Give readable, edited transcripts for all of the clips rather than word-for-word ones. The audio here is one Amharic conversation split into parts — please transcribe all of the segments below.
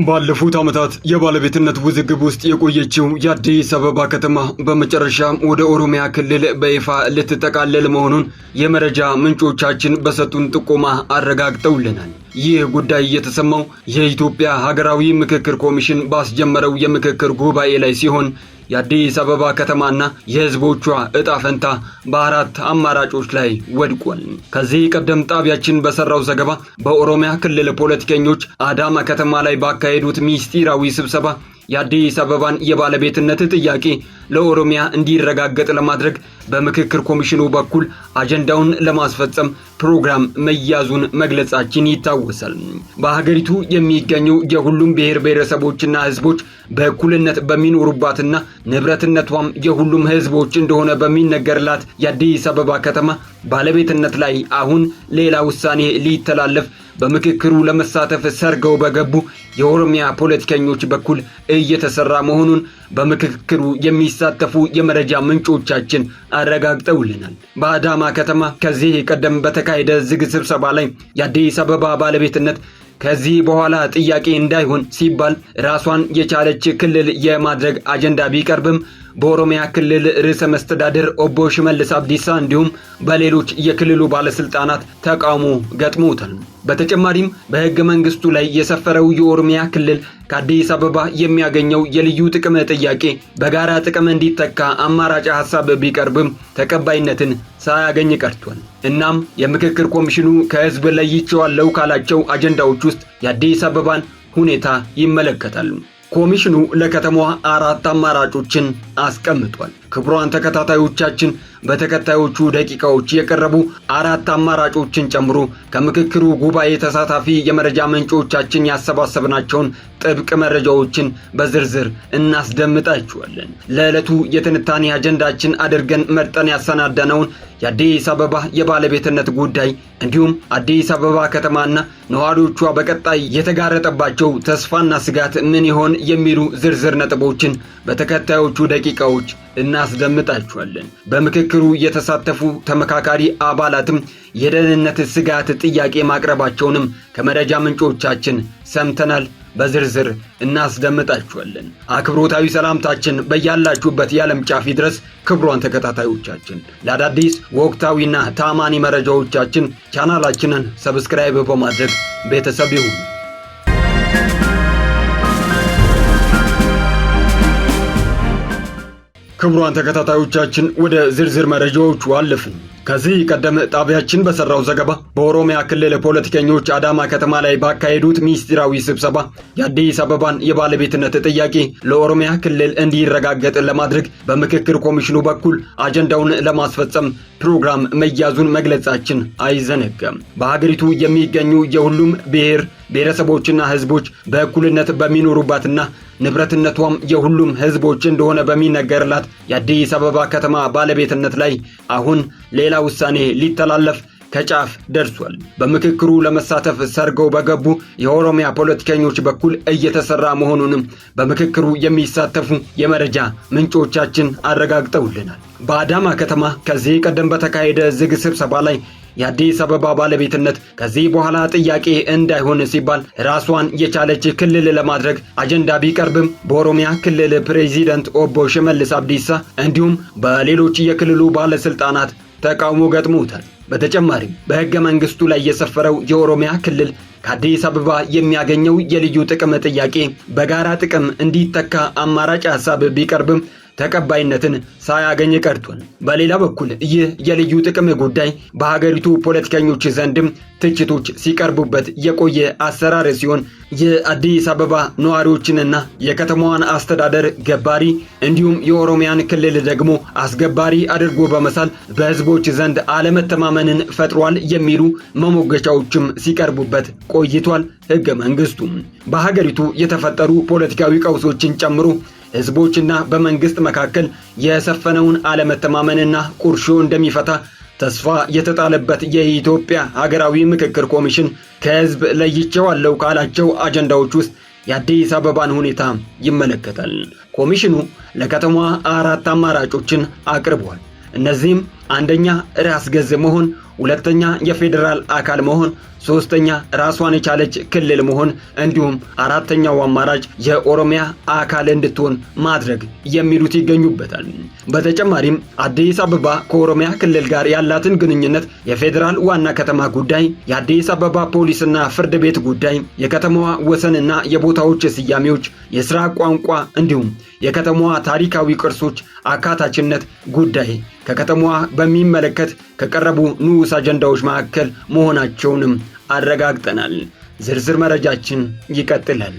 ባለፉት ዓመታት የባለቤትነት ውዝግብ ውስጥ የቆየችው የአዲስ አበባ ከተማ በመጨረሻም ወደ ኦሮሚያ ክልል በይፋ ልትጠቃለል መሆኑን የመረጃ ምንጮቻችን በሰጡን ጥቆማ አረጋግጠውልናል። ይህ ጉዳይ የተሰማው የኢትዮጵያ ሀገራዊ ምክክር ኮሚሽን ባስጀመረው የምክክር ጉባኤ ላይ ሲሆን የአዲስ አበባ ከተማና የሕዝቦቿ ዕጣ ፈንታ በአራት አማራጮች ላይ ወድቋል። ከዚህ ቀደም ጣቢያችን በሰራው ዘገባ በኦሮሚያ ክልል ፖለቲከኞች አዳማ ከተማ ላይ ባካሄዱት ሚስጢራዊ ስብሰባ የአዲስ አበባን የባለቤትነት ጥያቄ ለኦሮሚያ እንዲረጋገጥ ለማድረግ በምክክር ኮሚሽኑ በኩል አጀንዳውን ለማስፈጸም ፕሮግራም መያዙን መግለጻችን ይታወሳል። በሀገሪቱ የሚገኙ የሁሉም ብሔር ብሔረሰቦችና ሕዝቦች በእኩልነት በሚኖሩባትና ንብረትነቷም የሁሉም ሕዝቦች እንደሆነ በሚነገርላት የአዲስ አበባ ከተማ ባለቤትነት ላይ አሁን ሌላ ውሳኔ ሊተላለፍ በምክክሩ ለመሳተፍ ሰርገው በገቡ የኦሮሚያ ፖለቲከኞች በኩል እየተሰራ መሆኑን በምክክሩ የሚሳተፉ የመረጃ ምንጮቻችን አረጋግጠውልናል። በአዳማ ከተማ ከዚህ ቀደም በተካሄደ ዝግ ስብሰባ ላይ የአዲስ አበባ ባለቤትነት ከዚህ በኋላ ጥያቄ እንዳይሆን ሲባል ራሷን የቻለች ክልል የማድረግ አጀንዳ ቢቀርብም በኦሮሚያ ክልል ርዕሰ መስተዳድር ኦቦ ሽመልስ አብዲሳ እንዲሁም በሌሎች የክልሉ ባለስልጣናት ተቃውሞ ገጥሞታል። በተጨማሪም በሕገ መንግስቱ ላይ የሰፈረው የኦሮሚያ ክልል ከአዲስ አበባ የሚያገኘው የልዩ ጥቅም ጥያቄ በጋራ ጥቅም እንዲተካ አማራጭ ሐሳብ ቢቀርብም ተቀባይነትን ሳያገኝ ቀርቷል። እናም የምክክር ኮሚሽኑ ከህዝብ ለይቼዋለሁ ካላቸው አጀንዳዎች ውስጥ የአዲስ አበባን ሁኔታ ይመለከታል። ኮሚሽኑ ለከተማዋ አራት አማራጮችን አስቀምጧል። ክቡራን ተከታታዮቻችን በተከታዮቹ ደቂቃዎች የቀረቡ አራት አማራጮችን ጨምሮ ከምክክሩ ጉባኤ ተሳታፊ የመረጃ ምንጮቻችን ያሰባሰብናቸውን ጥብቅ መረጃዎችን በዝርዝር እናስደምጣችኋለን። ለዕለቱ የትንታኔ አጀንዳችን አድርገን መርጠን ያሰናዳነውን የአዲስ አበባ የባለቤትነት ጉዳይ እንዲሁም አዲስ አበባ ከተማና ነዋሪዎቿ በቀጣይ የተጋረጠባቸው ተስፋና ስጋት ምን ይሆን የሚሉ ዝርዝር ነጥቦችን በተከታዮቹ ደቂቃዎች እናስደምጣችኋለን። በምክክሩ የተሳተፉ ተመካካሪ አባላትም የደህንነት ስጋት ጥያቄ ማቅረባቸውንም ከመረጃ ምንጮቻችን ሰምተናል። በዝርዝር እናስደምጣችኋለን። አክብሮታዊ ሰላምታችን በያላችሁበት የዓለም ጫፍ ድረስ ክቡራን ተከታታዮቻችን ለአዳዲስ ወቅታዊና ታማኒ መረጃዎቻችን ቻናላችንን ሰብስክራይብ በማድረግ ቤተሰብ ይሁኑ። ክቡራን ተከታታዮቻችን ወደ ዝርዝር መረጃዎቹ አለፍን። ከዚህ ቀደም ጣቢያችን በሰራው ዘገባ በኦሮሚያ ክልል ፖለቲከኞች አዳማ ከተማ ላይ ባካሄዱት ሚስጢራዊ ስብሰባ የአዲስ አበባን የባለቤትነት ጥያቄ ለኦሮሚያ ክልል እንዲረጋገጥ ለማድረግ በምክክር ኮሚሽኑ በኩል አጀንዳውን ለማስፈጸም ፕሮግራም መያዙን መግለጻችን አይዘነጋም። በሀገሪቱ የሚገኙ የሁሉም ብሔር ብሔረሰቦችና ሕዝቦች በእኩልነት በሚኖሩባትና ንብረትነቷም የሁሉም ሕዝቦች እንደሆነ በሚነገርላት የአዲስ አበባ ከተማ ባለቤትነት ላይ አሁን ሌላ ውሳኔ ሊተላለፍ ከጫፍ ደርሷል። በምክክሩ ለመሳተፍ ሰርገው በገቡ የኦሮሚያ ፖለቲከኞች በኩል እየተሰራ መሆኑንም በምክክሩ የሚሳተፉ የመረጃ ምንጮቻችን አረጋግጠውልናል። በአዳማ ከተማ ከዚህ ቀደም በተካሄደ ዝግ ስብሰባ ላይ የአዲስ አበባ ባለቤትነት ከዚህ በኋላ ጥያቄ እንዳይሆን ሲባል ራሷን የቻለች ክልል ለማድረግ አጀንዳ ቢቀርብም በኦሮሚያ ክልል ፕሬዚዳንት ኦቦ ሽመልስ አብዲሳ እንዲሁም በሌሎች የክልሉ ባለስልጣናት ተቃውሞ ገጥሞታል። በተጨማሪም በሕገ መንግስቱ ላይ የሰፈረው የኦሮሚያ ክልል ከአዲስ አበባ የሚያገኘው የልዩ ጥቅም ጥያቄ በጋራ ጥቅም እንዲተካ አማራጭ ሐሳብ ቢቀርብም ተቀባይነትን ሳያገኝ ቀርቷል። በሌላ በኩል ይህ የልዩ ጥቅም ጉዳይ በሀገሪቱ ፖለቲከኞች ዘንድም ትችቶች ሲቀርቡበት የቆየ አሰራር ሲሆን የአዲስ አበባ ነዋሪዎችንና የከተማዋን አስተዳደር ገባሪ እንዲሁም የኦሮሚያን ክልል ደግሞ አስገባሪ አድርጎ በመሳል በህዝቦች ዘንድ አለመተማመንን ፈጥሯል የሚሉ መሞገቻዎችም ሲቀርቡበት ቆይቷል። ሕገ መንግስቱ በሀገሪቱ የተፈጠሩ ፖለቲካዊ ቀውሶችን ጨምሮ ህዝቦችና በመንግስት መካከል የሰፈነውን አለመተማመንና ቁርሾ እንደሚፈታ ተስፋ የተጣለበት የኢትዮጵያ ሀገራዊ ምክክር ኮሚሽን ከህዝብ ለይቼዋለሁ ካላቸው አጀንዳዎች ውስጥ የአዲስ አበባን ሁኔታ ይመለከታል። ኮሚሽኑ ለከተማዋ አራት አማራጮችን አቅርቧል። እነዚህም አንደኛ ራስ ገዝ መሆን፣ ሁለተኛ የፌዴራል አካል መሆን፣ ሶስተኛ ራሷን የቻለች ክልል መሆን እንዲሁም አራተኛው አማራጭ የኦሮሚያ አካል እንድትሆን ማድረግ የሚሉት ይገኙበታል። በተጨማሪም አዲስ አበባ ከኦሮሚያ ክልል ጋር ያላትን ግንኙነት፣ የፌዴራል ዋና ከተማ ጉዳይ፣ የአዲስ አበባ ፖሊስና ፍርድ ቤት ጉዳይ፣ የከተማዋ ወሰንና የቦታዎች ስያሜዎች፣ የሥራ ቋንቋ እንዲሁም የከተማዋ ታሪካዊ ቅርሶች አካታችነት ጉዳይ ከከተማዋ በሚመለከት ከቀረቡ ንዑስ አጀንዳዎች መካከል መሆናቸውንም አረጋግጠናል። ዝርዝር መረጃችን ይቀጥላል።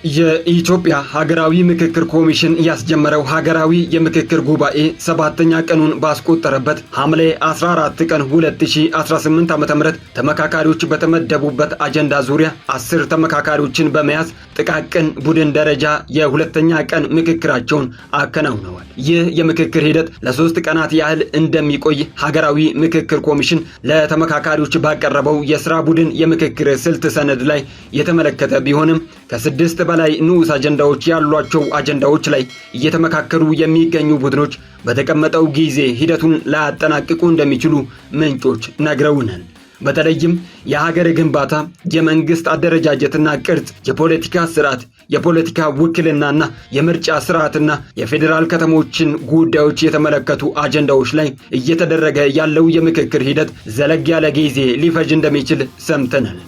የኢትዮጵያ ሀገራዊ ምክክር ኮሚሽን ያስጀመረው ሀገራዊ የምክክር ጉባኤ 7ኛ ቀኑን ባስቆጠረበት ሐምሌ 14 ቀን 2018 ዓ.ም ተመካካሪዎች በተመደቡበት አጀንዳ ዙሪያ 10 ተመካካሪዎችን በመያዝ ጥቃቅን ቡድን ደረጃ የሁለተኛ ቀን ምክክራቸውን አከናውነዋል። ይህ የምክክር ሂደት ለ3 ቀናት ያህል እንደሚቆይ ሀገራዊ ምክክር ኮሚሽን ለተመካካሪዎች ባቀረበው የሥራ ቡድን የምክክር ስልት ሰነድ ላይ የተመለከተ ቢሆንም ከ6 በላይ ንዑስ አጀንዳዎች ያሏቸው አጀንዳዎች ላይ እየተመካከሩ የሚገኙ ቡድኖች በተቀመጠው ጊዜ ሂደቱን ላያጠናቅቁ እንደሚችሉ ምንጮች ነግረውናል። በተለይም የሀገር ግንባታ፣ የመንግስት አደረጃጀትና ቅርጽ፣ የፖለቲካ ስርዓት፣ የፖለቲካ ውክልናና የምርጫ ስርዓትና የፌዴራል ከተሞችን ጉዳዮች የተመለከቱ አጀንዳዎች ላይ እየተደረገ ያለው የምክክር ሂደት ዘለግ ያለ ጊዜ ሊፈጅ እንደሚችል ሰምተናል።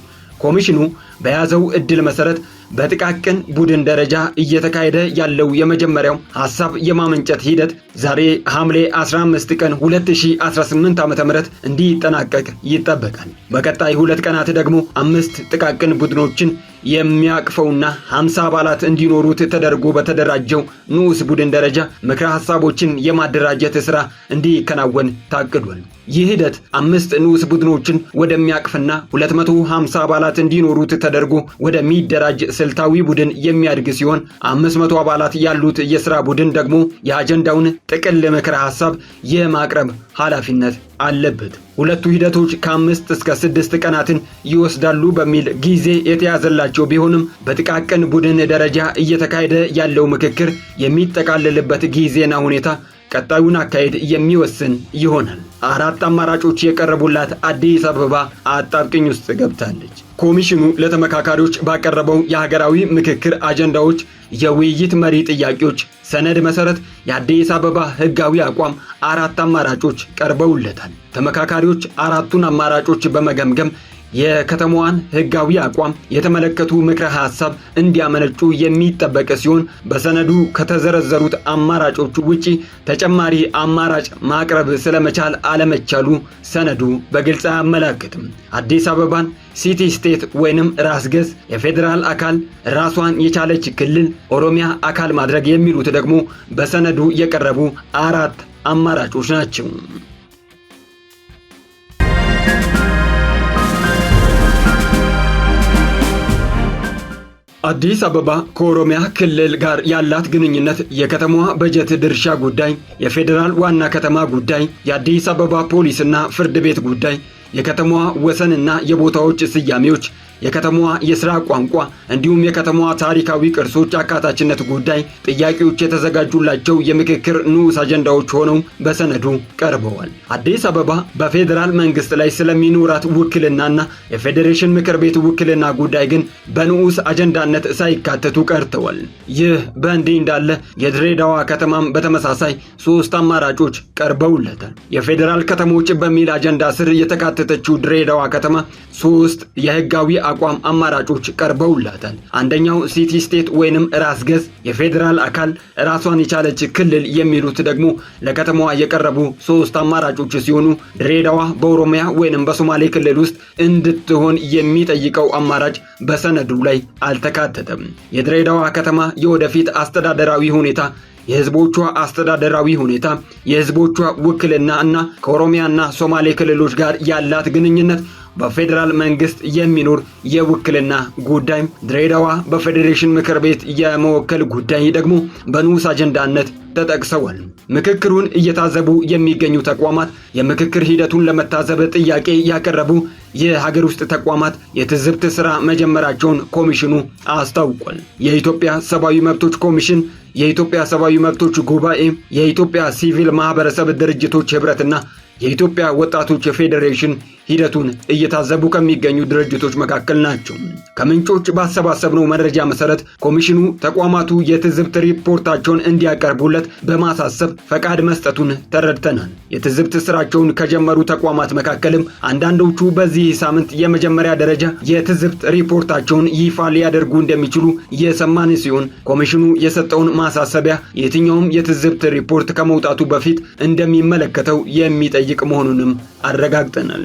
ኮሚሽኑ በያዘው ዕድል መሰረት በጥቃቅን ቡድን ደረጃ እየተካሄደ ያለው የመጀመሪያው ሐሳብ የማመንጨት ሂደት ዛሬ ሐምሌ 15 ቀን 2018 ዓ.ም እንዲጠናቀቅ ይጠበቃል። በቀጣይ 2 ቀናት ደግሞ 5 ጥቃቅን ቡድኖችን የሚያቅፈውና 50 አባላት እንዲኖሩት ተደርጎ በተደራጀው ንዑስ ቡድን ደረጃ ምክረ ሐሳቦችን የማደራጀት ሥራ እንዲከናወን ታቅዷል። ይህ ሂደት 5 ንዑስ ቡድኖችን ወደሚያቅፍና 250 አባላት እንዲኖሩት ተደርጎ ወደሚደራጅ ስልታዊ ቡድን የሚያድግ ሲሆን 500 አባላት ያሉት የሥራ ቡድን ደግሞ የአጀንዳውን ጥቅል ምክረ ሐሳብ የማቅረብ ኃላፊነት አለበት። ሁለቱ ሂደቶች ከ5 እስከ 6 ቀናትን ይወስዳሉ በሚል ጊዜ የተያዘላቸው ቢሆንም በጥቃቅን ቡድን ደረጃ እየተካሄደ ያለው ምክክር የሚጠቃለልበት ጊዜና ሁኔታ ቀጣዩን አካሄድ የሚወስን ይሆናል። 4 አማራጮች የቀረቡላት አዲስ አበባ አጣብቅኝ ውስጥ ገብታለች። ኮሚሽኑ ለተመካካሪዎች ባቀረበው የሀገራዊ ምክክር አጀንዳዎች የውይይት መሪ ጥያቄዎች ሰነድ መሰረት የአዲስ አበባ ሕጋዊ አቋም 4 አማራጮች ቀርበውለታል። ተመካካሪዎች 4ቱን አማራጮች በመገምገም የከተማዋን ሕጋዊ አቋም የተመለከቱ ምክረ ሐሳብ እንዲያመነጩ የሚጠበቅ ሲሆን በሰነዱ ከተዘረዘሩት አማራጮቹ ውጪ ተጨማሪ አማራጭ ማቅረብ ስለመቻል አለመቻሉ ሰነዱ በግልጽ አያመለክትም። አዲስ አበባን ሲቲ ስቴት ወይንም ራስ ገዝ፣ የፌዴራል አካል፣ ራሷን የቻለች ክልል፣ ኦሮሚያ አካል ማድረግ የሚሉት ደግሞ በሰነዱ የቀረቡ 4 አማራጮች ናቸው። አዲስ አበባ ከኦሮሚያ ክልል ጋር ያላት ግንኙነት፣ የከተማዋ በጀት ድርሻ ጉዳይ፣ የፌዴራል ዋና ከተማ ጉዳይ፣ የአዲስ አበባ ፖሊስና ፍርድ ቤት ጉዳይ፣ የከተማዋ ወሰንና የቦታዎች ስያሜዎች፣ የከተማዋ የሥራ ቋንቋ እንዲሁም የከተማዋ ታሪካዊ ቅርሶች አካታችነት ጉዳይ ጥያቄዎች የተዘጋጁላቸው የምክክር ንዑስ አጀንዳዎች ሆነው በሰነዱ ቀርበዋል። አዲስ አበባ በፌዴራል መንግስት ላይ ስለሚኖራት ውክልናና የፌዴሬሽን ምክር ቤት ውክልና ጉዳይ ግን በንዑስ አጀንዳነት ሳይካተቱ ቀርተዋል። ይህ በእንዲህ እንዳለ የድሬዳዋ ከተማም በተመሳሳይ 3 አማራጮች ቀርበውለታል። የፌዴራል ከተሞች በሚል አጀንዳ ስር የተካተተችው ድሬዳዋ ከተማ 3 የህጋዊ አቋም አማራጮች ቀርበውላታል። አንደኛው ሲቲ ስቴት ወይንም ራስ ገዝ፣ የፌዴራል አካል፣ ራሷን የቻለች ክልል የሚሉት ደግሞ ለከተማዋ የቀረቡ 3 አማራጮች ሲሆኑ ድሬዳዋ በኦሮሚያ ወይንም በሶማሌ ክልል ውስጥ እንድትሆን የሚጠይቀው አማራጭ በሰነዱ ላይ አልተካተተም። የድሬዳዋ ከተማ የወደፊት አስተዳደራዊ ሁኔታ፣ የህዝቦቿ አስተዳደራዊ ሁኔታ፣ የህዝቦቿ ውክልና እና ከኦሮሚያና ሶማሌ ክልሎች ጋር ያላት ግንኙነት በፌዴራል መንግስት የሚኖር የውክልና ጉዳይ፣ ድሬዳዋ በፌዴሬሽን ምክር ቤት የመወከል ጉዳይ ደግሞ በንዑስ አጀንዳነት ተጠቅሰዋል። ምክክሩን እየታዘቡ የሚገኙ ተቋማት የምክክር ሂደቱን ለመታዘብ ጥያቄ ያቀረቡ የሀገር ውስጥ ተቋማት የትዝብት ስራ መጀመራቸውን ኮሚሽኑ አስታውቋል። የኢትዮጵያ ሰብአዊ መብቶች ኮሚሽን፣ የኢትዮጵያ ሰብአዊ መብቶች ጉባኤ፣ የኢትዮጵያ ሲቪል ማህበረሰብ ድርጅቶች ህብረትና የኢትዮጵያ ወጣቶች ፌዴሬሽን ሂደቱን እየታዘቡ ከሚገኙ ድርጅቶች መካከል ናቸው። ከምንጮች ባሰባሰብነው መረጃ መሰረት ኮሚሽኑ ተቋማቱ የትዝብት ሪፖርታቸውን እንዲያቀርቡለት በማሳሰብ ፈቃድ መስጠቱን ተረድተናል። የትዝብት ስራቸውን ከጀመሩ ተቋማት መካከልም አንዳንዶቹ በዚህ ሳምንት የመጀመሪያ ደረጃ የትዝብት ሪፖርታቸውን ይፋ ሊያደርጉ እንደሚችሉ የሰማን ሲሆን ኮሚሽኑ የሰጠውን ማሳሰቢያ የትኛውም የትዝብት ሪፖርት ከመውጣቱ በፊት እንደሚመለከተው የሚጠይቅ መሆኑንም አረጋግጠናል።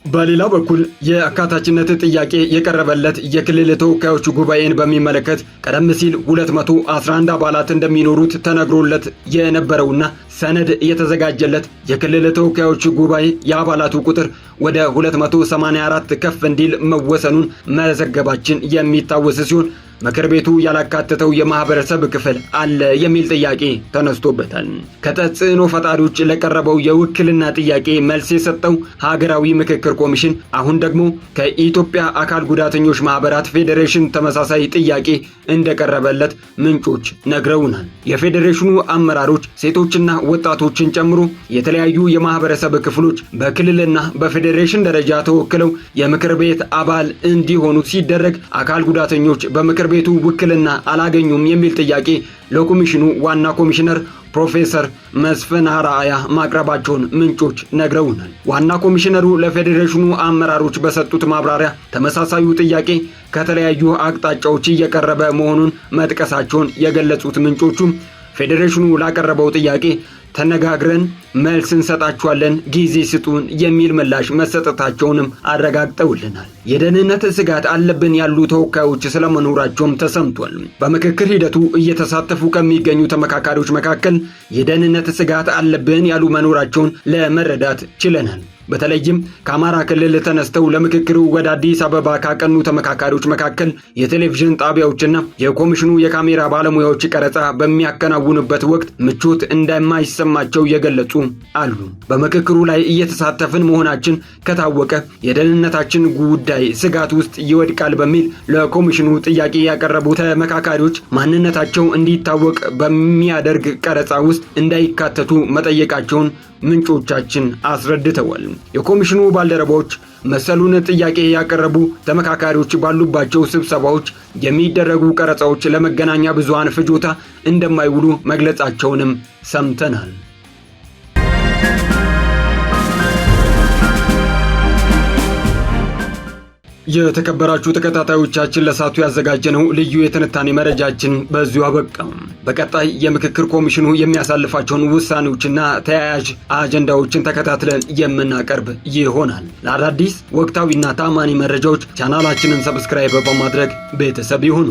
በሌላ በኩል የአካታችነት ጥያቄ የቀረበለት የክልል ተወካዮች ጉባኤን በሚመለከት ቀደም ሲል 211 አባላት እንደሚኖሩት ተነግሮለት የነበረውና ሰነድ የተዘጋጀለት የክልል ተወካዮች ጉባኤ የአባላቱ ቁጥር ወደ 284 ከፍ እንዲል መወሰኑን መዘገባችን የሚታወስ ሲሆን ምክር ቤቱ ያላካተተው የማህበረሰብ ክፍል አለ የሚል ጥያቄ ተነስቶበታል። ከተጽዕኖ ፈጣሪዎች ለቀረበው የውክልና ጥያቄ መልስ የሰጠው ሀገራዊ ምክክር ኮሚሽን አሁን ደግሞ ከኢትዮጵያ አካል ጉዳተኞች ማህበራት ፌዴሬሽን ተመሳሳይ ጥያቄ እንደቀረበለት ምንጮች ነግረውናል። የፌዴሬሽኑ አመራሮች ሴቶችና ወጣቶችን ጨምሮ የተለያዩ የማህበረሰብ ክፍሎች በክልልና በፌዴሬሽን ደረጃ ተወክለው የምክር ቤት አባል እንዲሆኑ ሲደረግ አካል ጉዳተኞች በምክር ቤቱ ውክልና አላገኙም የሚል ጥያቄ ለኮሚሽኑ ዋና ኮሚሽነር ፕሮፌሰር መስፍን አርአያ ማቅረባቸውን ምንጮች ነግረውናል። ዋና ኮሚሽነሩ ለፌዴሬሽኑ አመራሮች በሰጡት ማብራሪያ ተመሳሳዩ ጥያቄ ከተለያዩ አቅጣጫዎች እየቀረበ መሆኑን መጥቀሳቸውን የገለጹት ምንጮቹም ፌዴሬሽኑ ላቀረበው ጥያቄ ተነጋግረን መልስ እንሰጣቸዋለን፣ ጊዜ ስጡን የሚል ምላሽ መሰጠታቸውንም አረጋግጠውልናል። የደህንነት ስጋት አለብን ያሉ ተወካዮች ስለመኖራቸውም ተሰምቷል። በምክክር ሂደቱ እየተሳተፉ ከሚገኙ ተመካካሪዎች መካከል የደህንነት ስጋት አለብን ያሉ መኖራቸውን ለመረዳት ችለናል። በተለይም ከአማራ ክልል ተነስተው ለምክክሩ ወደ አዲስ አበባ ካቀኑ ተመካካሪዎች መካከል የቴሌቪዥን ጣቢያዎችና የኮሚሽኑ የካሜራ ባለሙያዎች ቀረጻ በሚያከናውኑበት ወቅት ምቾት እንደማይሰማቸው የገለጹ አሉ። በምክክሩ ላይ እየተሳተፍን መሆናችን ከታወቀ የደህንነታችን ጉዳይ ስጋት ውስጥ ይወድቃል በሚል ለኮሚሽኑ ጥያቄ ያቀረቡ ተመካካሪዎች ማንነታቸው እንዲታወቅ በሚያደርግ ቀረጻ ውስጥ እንዳይካተቱ መጠየቃቸውን ምንጮቻችን አስረድተዋል። የኮሚሽኑ ባልደረቦች መሰሉን ጥያቄ ያቀረቡ ተመካካሪዎች ባሉባቸው ስብሰባዎች የሚደረጉ ቀረጻዎች ለመገናኛ ብዙሃን ፍጆታ እንደማይውሉ መግለጻቸውንም ሰምተናል። የተከበራችሁ ተከታታዮቻችን ለሳቱ ያዘጋጀነው ልዩ የትንታኔ መረጃችን በዚሁ አበቃ። በቀጣይ የምክክር ኮሚሽኑ የሚያሳልፋቸውን ውሳኔዎችና ተያያዥ አጀንዳዎችን ተከታትለን የምናቀርብ ይሆናል። ለአዳዲስ ወቅታዊና ታማኒ መረጃዎች ቻናላችንን ሰብስክራይብ በማድረግ ቤተሰብ ይሁኑ።